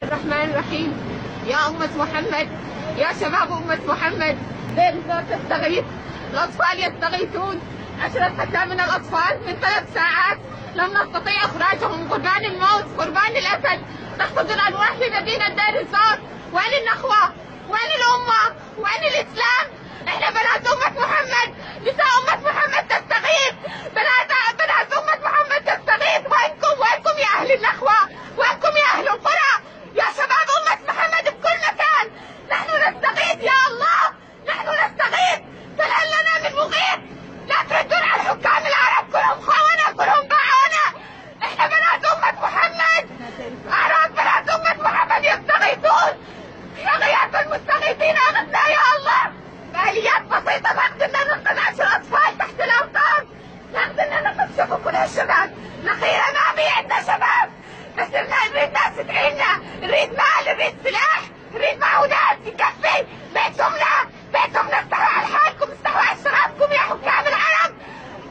الرحمن الرحيم. يا أمة محمد، يا شباب أمة محمد، دير الزور تستغيث، الأطفال يستغيثون. 10 حتى من الأطفال من 3 ساعات لم نستطيع إخراجهم، قربان الموت، قربان الأسد. تأخذ الأرواح لمدينة دير الزور. وين النخوة؟ وين الأمة؟ وين الإسلام؟ إحنا بنات أمة محمد، نساء أمة محمد تستغيث، بنات أمة محمد تستغيث. وينكم يا أهل النخوة؟ وينكم يا أهل القرى؟ يا شباب أمة محمد بكل مكان، نحن نستغيث يا الله، نحن نستغيث، فهل لنا من مغيث؟ لا تردون على الحكام العرب، كلهم خونة، كلهم باعونا. احنا بنات أمة محمد، أعراض بنات أمة محمد يستغيثون. رغيات المستغيثين أغثنا يا الله، بآليات بسيطة ما قدرنا ننقذ 10 أطفال تحت الأمطار، ما قدرنا ننقذ. شوفوا كل هالشباب، نخير أمامي عندنا شباب، بس نريد ناس تدعينا، نريد مال، نريد سلاح، نريد معونات تكفي بيتهم افتحوا على حالكم، افتحوا على شرابكم يا حكام العرب.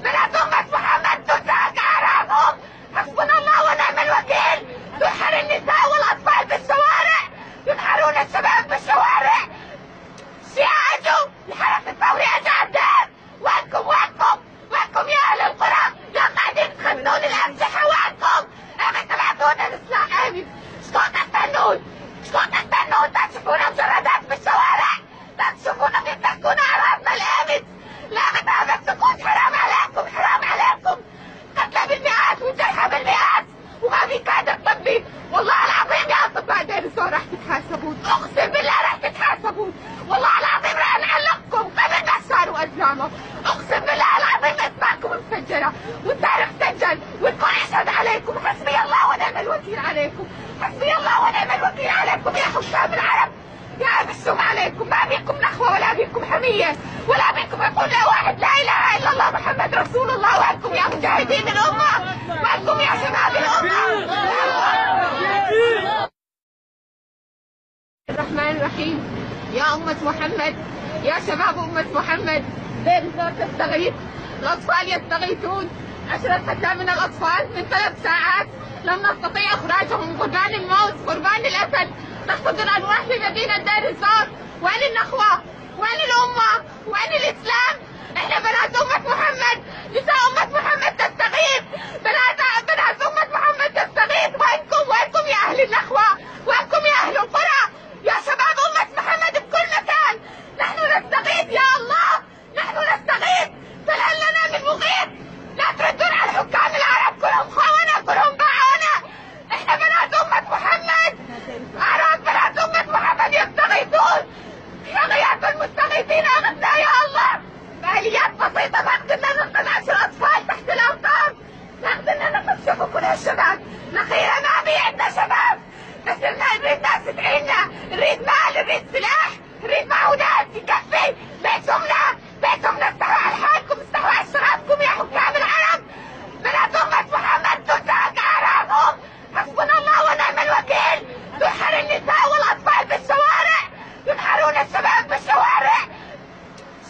بنات أمة محمد تنتهك أعراضهم، حسبنا الله ونعم الوكيل. تنحر النساء والأطفال بالشوارع، ينحرون الشباب بالشوارع. سياجوا الحرس الثوري أجعدهم. وينكم يا أهل القرى؟ لا قاعدين تخزنون الأسلحة، وينكم؟ أمي تبعتونا للسلاح. أمي شكون تستنون؟ تشوفونا مجردات بالشوارع، تشوفونا بيتكون أعراضنا الأمس. لا غدا سكوت، حرام عليكم. قتلى بالمئات وجرحى بالمئات، وما في كادر طبي. والله العظيم يا أطباء دير الزور راح تتحاسبون، أقسم بالله راح تتحاسبون. والله العظيم راح نعلقكم قبل ما صاروا أزلامه. أقسم بالله العظيم أسماءكم مسجلة والتاريخ سجل، والكل يشهد عليكم. حسبي الله ونعم الوكيل عليكم، حسبي الله ونعم الوكيل عليكم يا حكام العرب. يا بالسوم عليكم، ما بيكم نخوة ولا بيكم حمية، ولا بيكم يقول لا واحد لا إله إلا الله محمد رسول الله. وأنتم يا مجاهدين الأمة، وأنتم يا شباب الأمة. الرحمن الرحيم. يا أمة محمد، يا شباب أمة محمد، دير الزور تستغيث، الأطفال يستغيثون. 10 حتى من الأطفال من 3 ساعات لم نستطيع إخراجهم، قربان الموت، قربان الأسد. تأخذ الأرواح لمدينة دير الزور. وين النخوة؟ وين الأمة؟ وين الإسلام؟ إحنا بنات أمة محمد، نساء أمة محمد تستغيث، بنات أمة محمد تستغيث. وينكم يا أهل النخوة؟ وينكم يا أهل القرى؟ يا شباب أمة محمد بكل مكان، نحن نستغيث يا الله، نحن نستغيث، فهل لنا من مغيث؟ لا تردون على الحكام العرب، كلهم خونة، كلهم باعونا. احنا بنات أمة محمد، أعراض بنات أمة محمد يستغيثون. رغيات المستغيثين أغثنا يا الله، بآليات بسيطة ما قدرنا ننقذ 10 أطفال تحت الأمطار، ما قدرنا ننقذ. شوفوا كل هالشباب، نخير أمامي عندنا شباب، بس نريد ناس تدعينا، نريد مال، نريد سلاح، نريد معونات تكفي بيتهم افتحوا على حالكم، افتحوا على شرابكم يا حكام العرب. بنات أمة محمد تنتهك أعراضهم، حسبنا الله ونعم الوكيل. تنحر النساء والأطفال بالشوارع، ينحرون الشباب بالشوارع.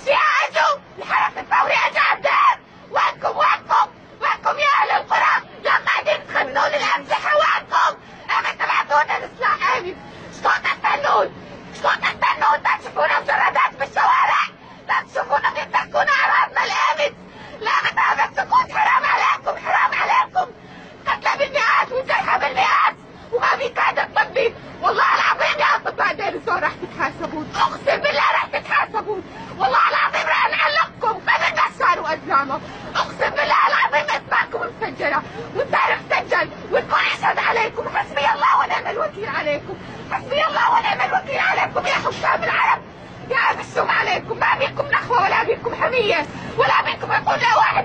سياجوا الحرس الثوري أجعدهم. وينكم يا أهل القرى؟ لا قاعدين تخزنون الأسلحة، وينكم؟ أمي تبعتونا للسلاح. أمي شكون تستنون؟ تشوفونا مجردات بالشوارع، تشوفونا بيتكون أعراضنا الأمس. لا غدا سكوت، حرام عليكم. قتلى بالمئات وجرحى بالمئات، وما في كادر طبي. والله العظيم يا أطباء دير الزور راح تتحاسبون، أقسم بالله راح تتحاسبون. والله العظيم راح نعلقكم قبل ما صاروا أزلامه. أقسم بالله العظيم أسماءكم مسجلة والتاريخ سجل، والكل يشهد عليكم. حسبي الله ونعم الوكيل عليكم، حسبي الله ونعم الوكيل عليكم يا حكام العرب. يا بالسوم عليكم، ما بيكم نخوة ولا بيكم حمية، ولا بيكم يقول لا واحد